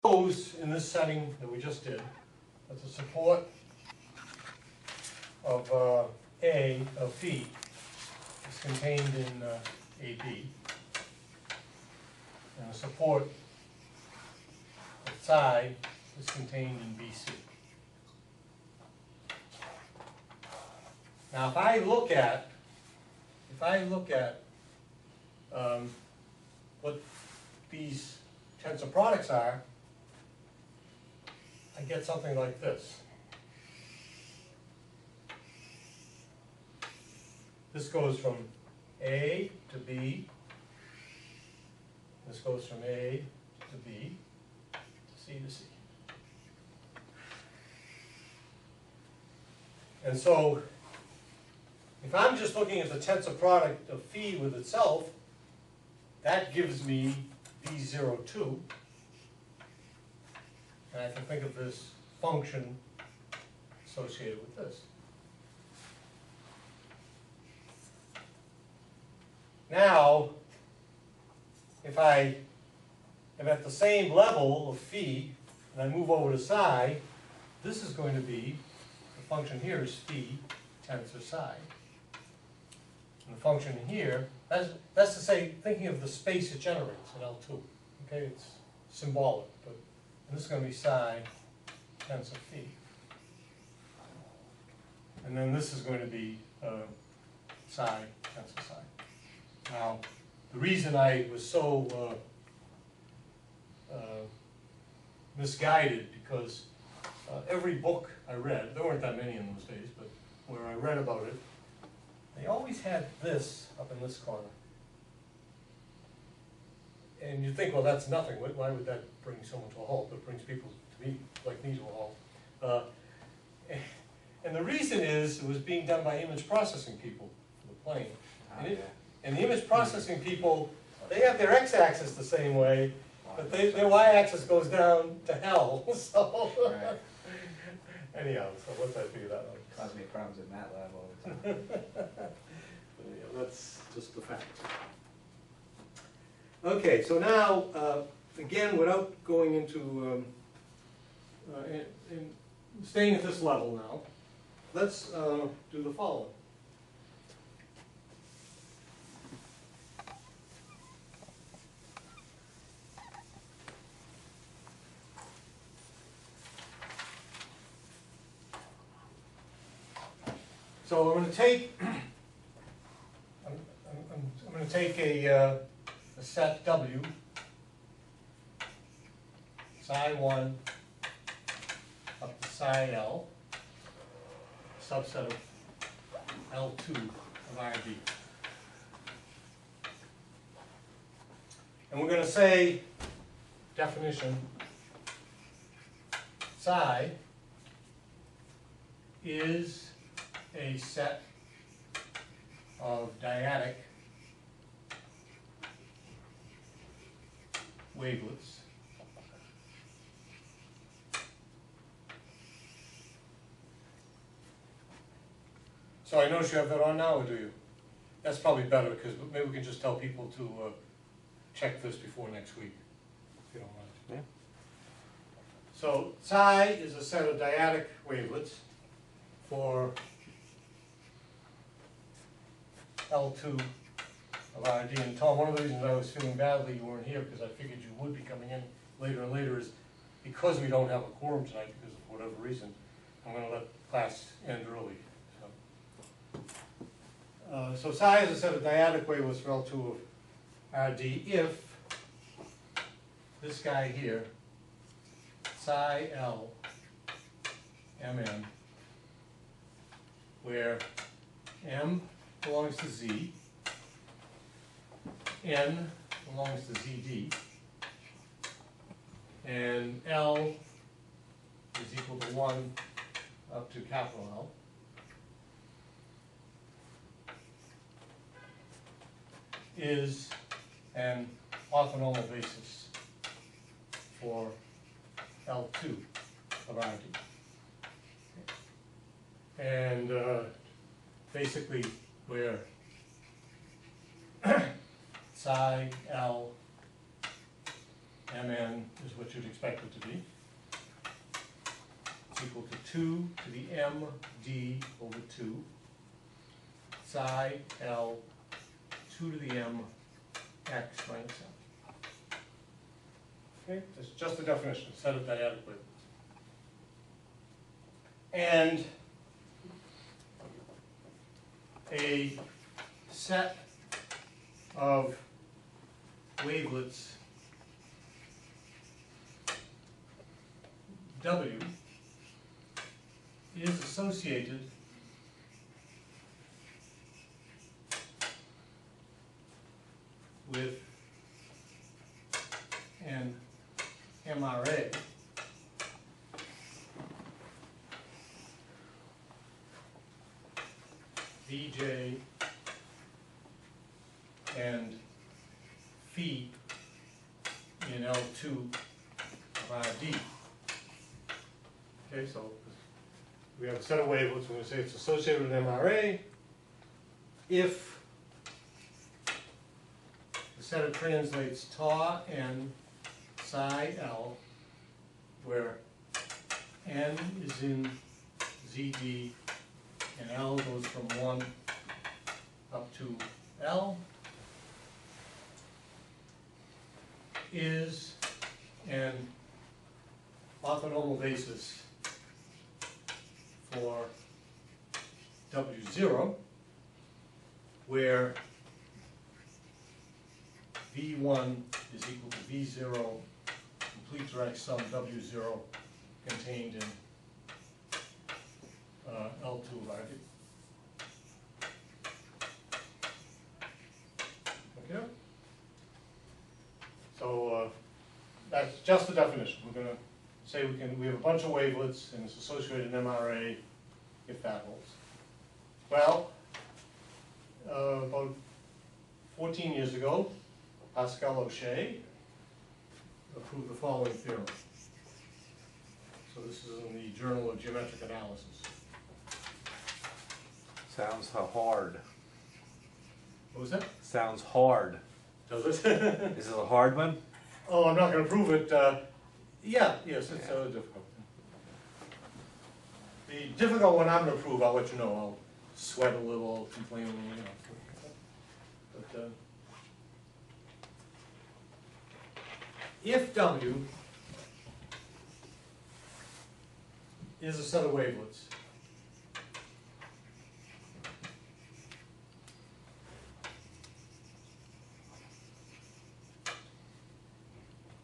Suppose in this setting that we just did, that the support of A of phi is contained in AB, and the support of psi is contained in BC. Now, if I look at what these tensor products are, I get something like this. This goes from A to B. This goes from A to B, to C to C. And so, if I'm just looking at the tensor product of phi with itself, that gives me B02. And I can think of this function associated with this. Now, if I am at the same level of phi, and I move over to psi, this is going to be, the function here is phi tensor psi. And the function here, that's to say, thinking of the space it generates in L2. Okay, it's symbolic, but and this is going to be psi tensor phi. And then this is going to be psi tensor psi. Now, the reason I was so misguided, because every book I read, there weren't that many in those days, but where I read about it, they always had this up in this corner. And you think, well, that's nothing. Why would that bring someone to a halt? It brings people to me, like me, to a halt. And the reason is it was being done by image processing people for the plane. And the image processing people, they have their x-axis the same way, but their y-axis goes down to hell. So anyhow, so once I figured that out. Caused me problems in MATLAB all the time. Yeah, that's just the fact. Okay, so now, again, without going into, staying at this level now, let's do the following. So I'm going to take, I'm going to take a set W, psi 1 up to psi L, subset of L2 of RD. And we're going to say, definition, psi is a set of dyadic wavelets so I notice you have that on now, or do you? That's probably better, because maybe we can just tell people to check this before next week, if you don't mind. Yeah. So psi is a set of dyadic wavelets for L2 of RD. And Tom, one of the reasons I was feeling badly you weren't here, because I figured you would be coming in later and later, is because we don't have a quorum tonight, because of whatever reason, I'm going to let class end early. So psi is a set of dyadic wavelets for L2 of RD if this guy here, psi L Mn, where M belongs to Z, N belongs to ZD, and L is equal to 1 up to capital L. Is an orthonormal basis for L2 of RD. And basically where psi L Mn is what you'd expect it to be. It's equal to 2 to the md over 2 psi L 2 to the m x minus m. Okay, that's just the definition, set of dyadic wavelets. And a set of wavelets W is associated with an MRA VJ and phi in L2 of RD. Okay, so we have a set of wavelets. We're going to say it's associated with an MRA if the set of translates tau n psi L, where n is in ZD and L goes from 1 up to L, is an orthonormal basis for W0, where V1 is equal to V0, complete direct sum W0 contained in L2 of RD. Okay? So that's just the definition. We're going to say we have a bunch of wavelets and it's associated in MRA if that holds. Well, about 14 years ago, Pascal O'Shea approved the following theorem. So this is in the Journal of Geometric Analysis. Sounds hard. What was that? Sounds hard. Does it? Is it a hard one? Oh, I'm not going to prove it. Yes, it's difficult. The difficult one I'm going to prove, I'll let you know. I'll sweat a little, complain a little, you know. But if W is a set of wavelets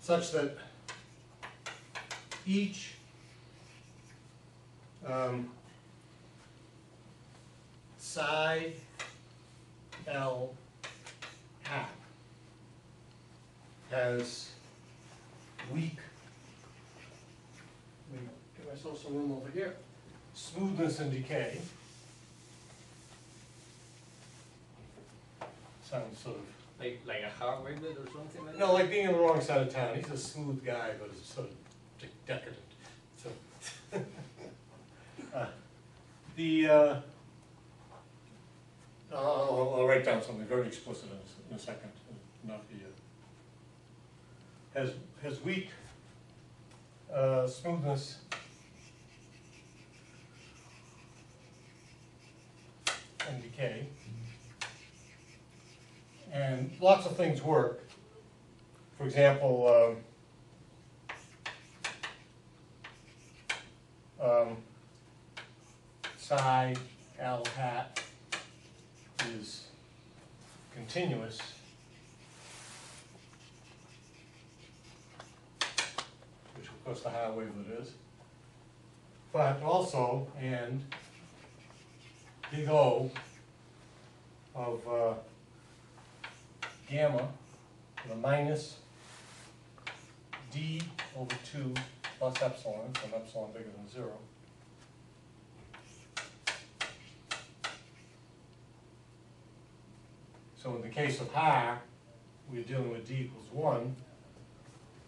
such that each psi L hat has weak, let me give myself some room over here, smoothness and decay. Sounds sort of Like a hard wavelet or something like that? no, like being in the wrong side of town. He's a smooth guy, but he's sort of decadent. So, I'll write down something very explicit in a second. Not the has weak smoothness and decay, and lots of things work. For example, psi L hat is continuous which of course the higher wavelet is, but also, and big O of gamma to the minus d over 2 plus epsilon, so epsilon bigger than 0. So in the case of high, we're dealing with d equals 1,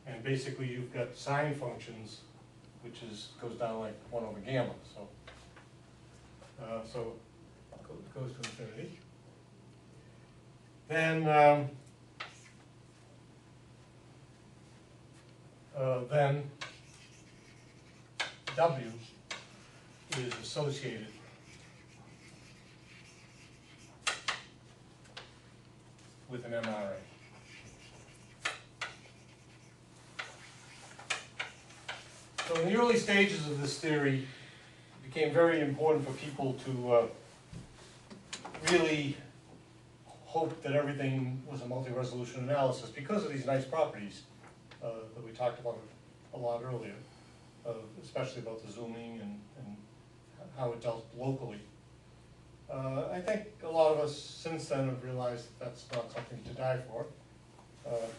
and basically you've got sine functions, which goes down like 1 over gamma. So, it goes to infinity. Then then W is associated with an MRA. So in the early stages of this theory, it became very important for people to really hope that everything was a multi-resolution analysis because of these nice properties that we talked about a lot earlier, especially about the zooming and how it dealt locally. I think a lot of us since then have realized that that's not something to die for. But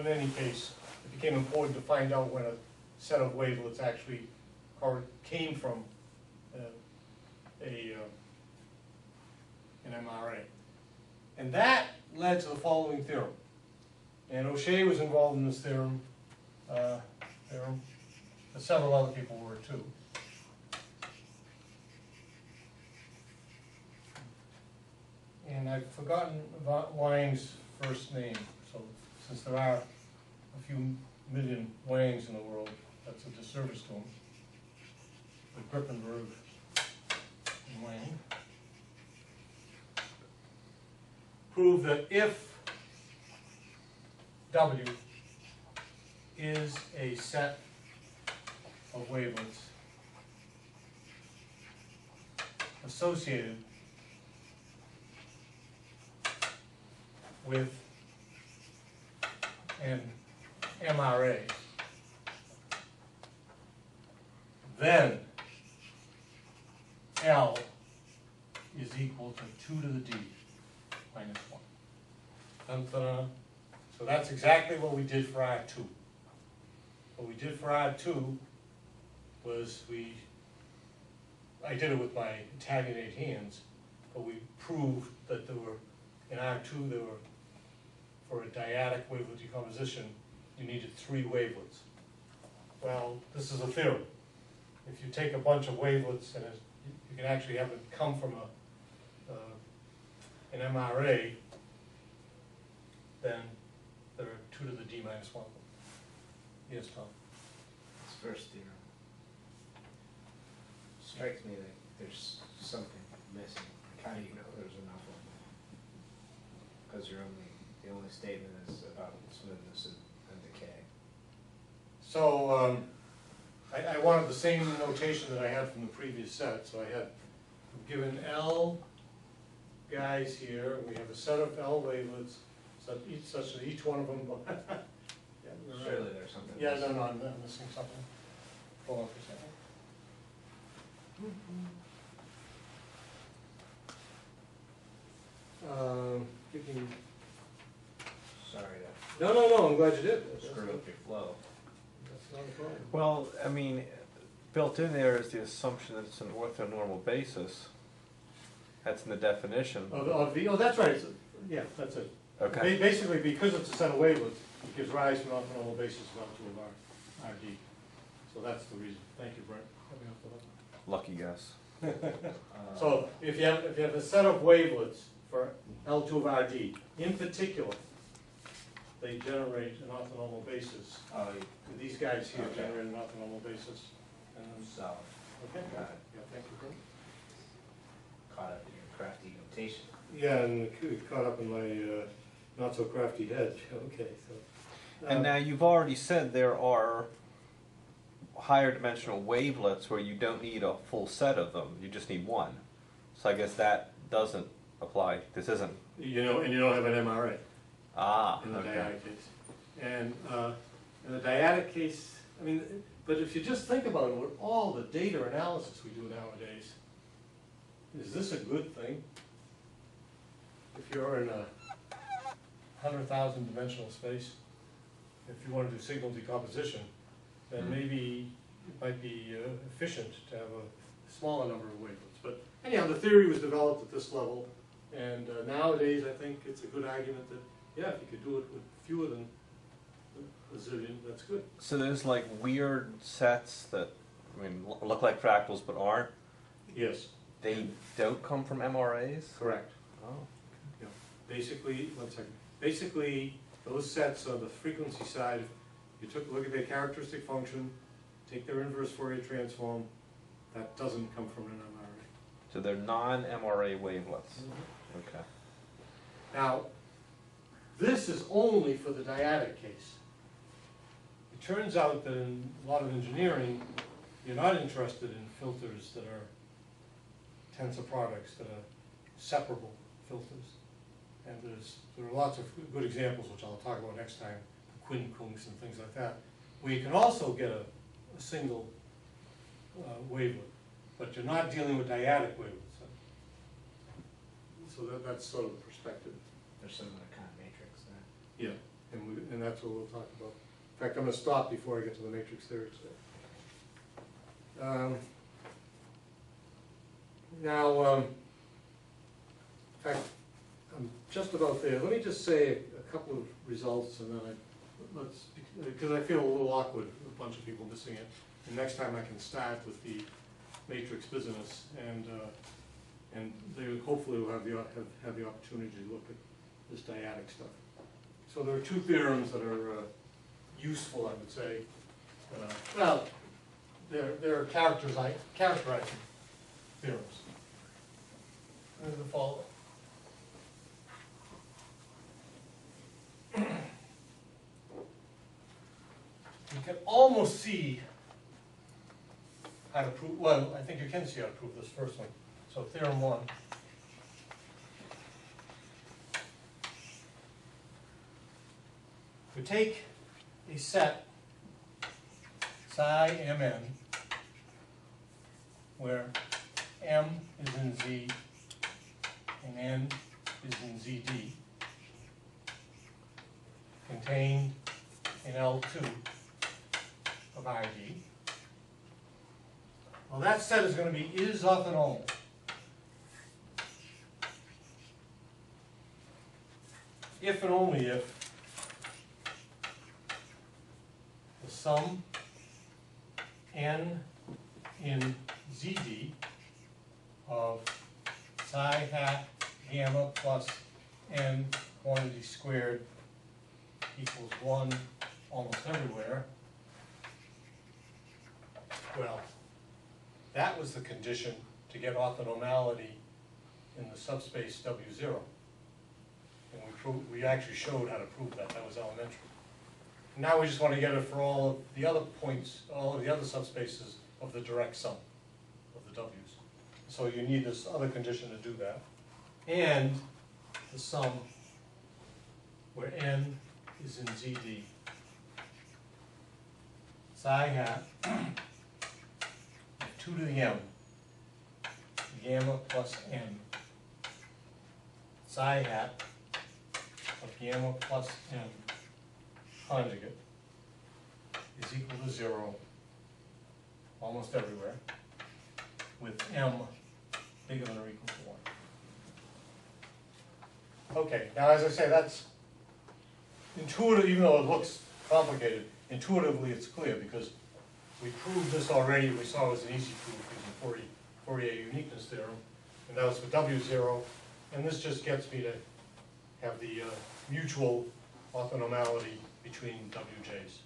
in any case, it became important to find out when a set of wavelets actually came from an MRA. And that led to the following theorem. And O'Shea was involved in this theorem, but several other people were too. And I've forgotten about Wang's first name, so since there are a few million Wangs in the world, that's a disservice to him. But Grippenberg and Wang prove that if W is a set of wavelets associated with an MRA, then L is equal to 2 to the D minus 1. Dun, dun, dun. So that's exactly what we did for R2. What we did for R2 was I did it with my Italianate hands, but we proved that there were, in R2 there were, for a dyadic wavelet decomposition, you needed 3 wavelets. Well, this is a theorem. If you take a bunch of wavelets and you can actually have it come from an MRA, then there are 2 to the D minus 1. Yes, Tom? This first theorem strikes me that there's something missing. How do you know there's enough of them? Because the only statement is about smoothness and decay. So I wanted the same notation that I had from the previous set. So I had given L guys here. We have a set of L wavelets, such that each one of them. Yeah, Surely there's something. yeah, missing. no, I'm missing something. Hold on for a second. Give me. Sorry No, I'm glad you did. to screw up your flow. That's not a problem. Well, I mean, built in there is the assumption that it's an orthonormal basis. That's in the definition. Oh, that's right. Yeah, that's it. Okay. Basically, because it's a set of wavelets, it gives rise to an orthonormal basis of L2 of RD. So that's the reason. Thank you, Brent. Helping out with that. Lucky guess. So if you have a set of wavelets for L2 of RD, in particular, they generate an orthonormal basis. Oh, These guys here Okay. generate an orthonormal basis. solid. Okay. Got it. Yeah, thank you, Brent. Caught up in your crafty notation. Yeah, and caught up in my not so crafty head. Okay, so. And now you've already said there are higher dimensional wavelets where you don't need a full set of them, you just need one. So I guess that doesn't apply. This isn't. and you don't have an MRA in the Okay. dyadic case. And in the dyadic case, I mean, but if you just think about it, with all the data analysis we do nowadays, is this a good thing? If you're in a 100,000 dimensional space, if you want to do signal decomposition, then maybe it might be efficient to have a smaller number of wavelets. But anyhow, the theory was developed at this level, and nowadays I think it's a good argument that, yeah, if you could do it with fewer than a zillion, that's good. So there's like weird sets that, I mean, look like fractals but aren't. Yes, They don't come from MRAs? correct. Oh. Yeah. Basically, one second. Basically, those sets on the frequency side You look at their characteristic function, take their inverse Fourier transform, that doesn't come from an MRA. So they're non-MRA wavelets. Okay. Now, this is only for the dyadic case. It turns out that in a lot of engineering, you're not interested in filters that are tensor products, that are separable filters. And there are lots of good examples, which I'll talk about next time, quincunx and things like that, where you can also get a single wavelet, but you're not dealing with dyadic wavelets. So that's sort of the perspective. There's some other kind of matrix there. Yeah, and that's what we'll talk about. In fact, I'm going to stop before I get to the matrix theory today. Now, in fact, I'm just about there. Let me just say a couple of results, and then because I feel a little awkward with a bunch of people missing it. And next time I can start with the matrix business, and they hopefully will have the opportunity to look at this dyadic stuff. So there are two theorems that are useful, I would say. Well, they're characterizing theorems. And the following. You can almost see how to prove, well, I think you can see how to prove this first one. So theorem 1. We take a set psi mn where m is in Z and n is in ZD, contained in L2 of ID. Well, that set is going to be is orthonormal. If and only if the sum n in ZD of psi hat gamma plus n quantity squared equals 1 almost everywhere. Well, that was the condition to get orthonormality in the subspace W0. And we actually showed how to prove that. That was elementary. Now we just want to get it for all of the other points, all of the other subspaces of the direct sum of the W's. So you need this other condition to do that. And the sum where n is in ZD. Psi hat 2 to the m, gamma plus n, psi hat of gamma plus n conjugate is equal to 0 almost everywhere, with m bigger than or equal to 1. Okay, now as I say, that's intuitive, even though it looks complicated, intuitively it's clear because we proved this already. We saw it was an easy proof using Fourier uniqueness theorem, and that was for W0, and this just gets me to have the mutual orthonormality between WJs.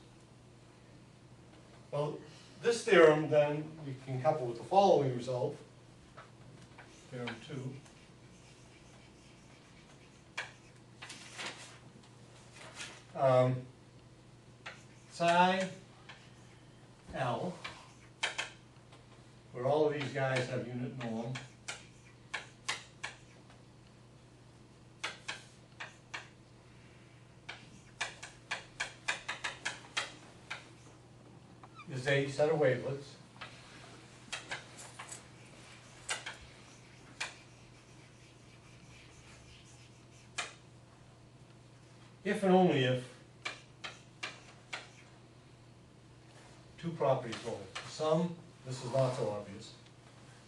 Well, this theorem then we can couple with the following result, theorem 2. Psi L, where all of these guys have unit norm, is a set of wavelets if and only if two properties hold. The sum, this is not so obvious,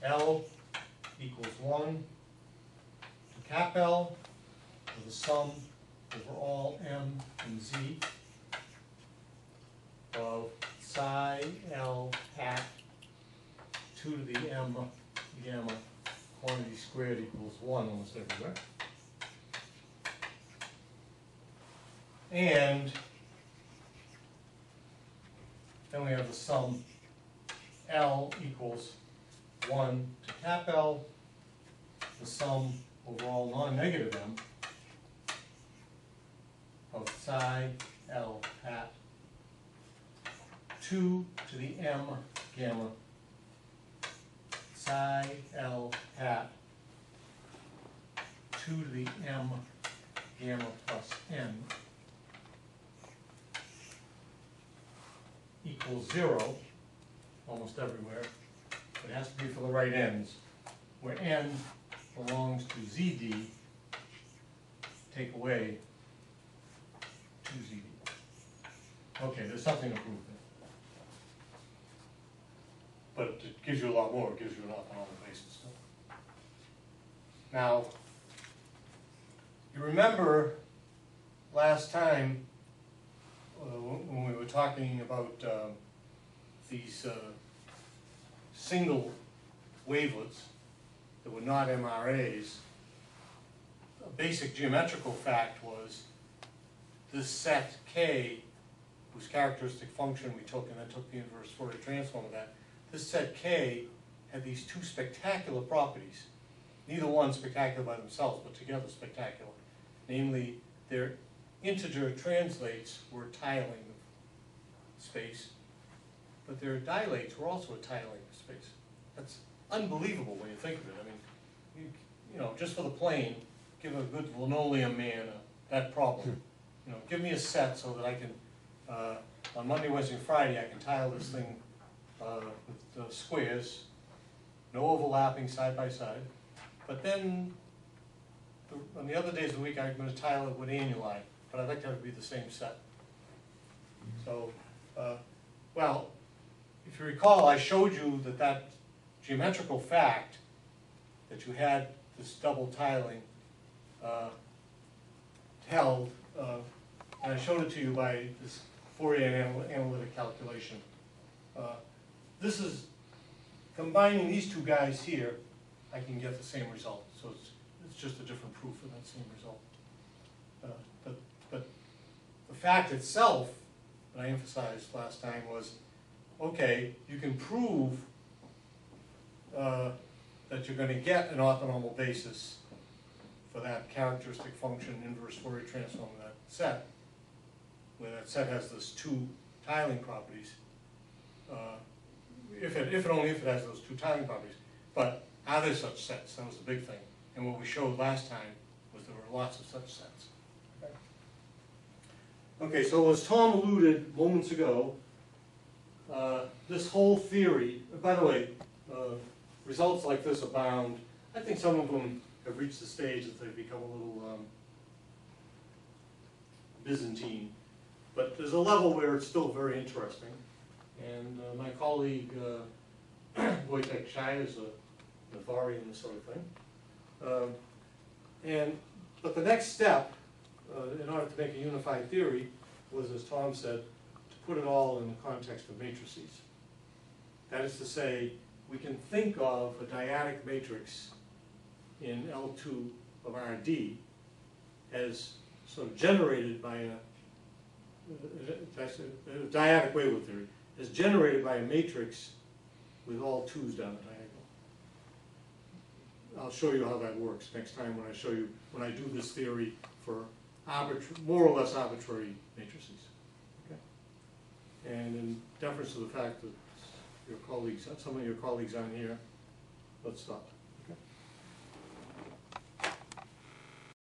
L equals 1 to cap L, with the sum over all m and z of psi L hat 2 to the m gamma quantity squared equals 1 almost everywhere. And Then we have the sum L equals 1 to cap L, the sum over all non-negative M of psi L hat 2 to the M gamma psi L hat 2 to the M gamma plus N equals 0 almost everywhere. It has to be for the right ends, where N belongs to ZD, take away 2ZD. Okay, there's something to prove there. But it gives you a lot more, it gives you an orthonormal basis. Now, you remember last time when we were talking about these single wavelets that were not MRAs, a basic geometrical fact was this set K, whose characteristic function we took and then took the inverse Fourier transform of that, this set K had these two spectacular properties. Neither one spectacular by themselves, but together spectacular. Namely, their integer translates were tiling of space, but their dilates were also a tiling of space. That's unbelievable when you think of it. I mean, you know, just for the plane, give a good linoleum man that problem. You know, give me a set so that I can, on Monday, Wednesday, and Friday, I can tile this thing with squares, no overlapping side by side. But then, on the other days of the week, I'm going to tile it with annuli, but I'd like to have it be the same set. So, well, if you recall, I showed you that that geometrical fact that you had this double tiling held, and I showed it to you by this Fourier analytic calculation. This is, combining these two guys here, I can get the same result. So it's just a different proof of that same result. But the fact itself that I emphasized last time was, okay, you can prove that you're going to get an orthonormal basis for that characteristic function inverse Fourier transform of that set, where that set has those two tiling properties, if and only if it has those two tiling properties. But are there such sets? That was the big thing. And what we showed last time was there were lots of such sets. Okay, so as Tom alluded moments ago, this whole theory, by the way, results like this abound. I think some of them have reached the stage that they've become a little Byzantine. But there's a level where it's still very interesting. And my colleague, Wojtek Shai, is a Navari in this sort of thing. But the next step, in order to make a unified theory, was, as Tom said, to put it all in the context of matrices. That is to say, we can think of a dyadic matrix in L2 of RD as sort of generated by a dyadic Wavelet theory, as generated by a matrix with all 2's down the diagonal. I'll show you how that works next time when I show you, when I do this theory for more or less arbitrary matrices. Okay? And in deference to the fact that your colleagues, some of your colleagues aren't here, let's stop.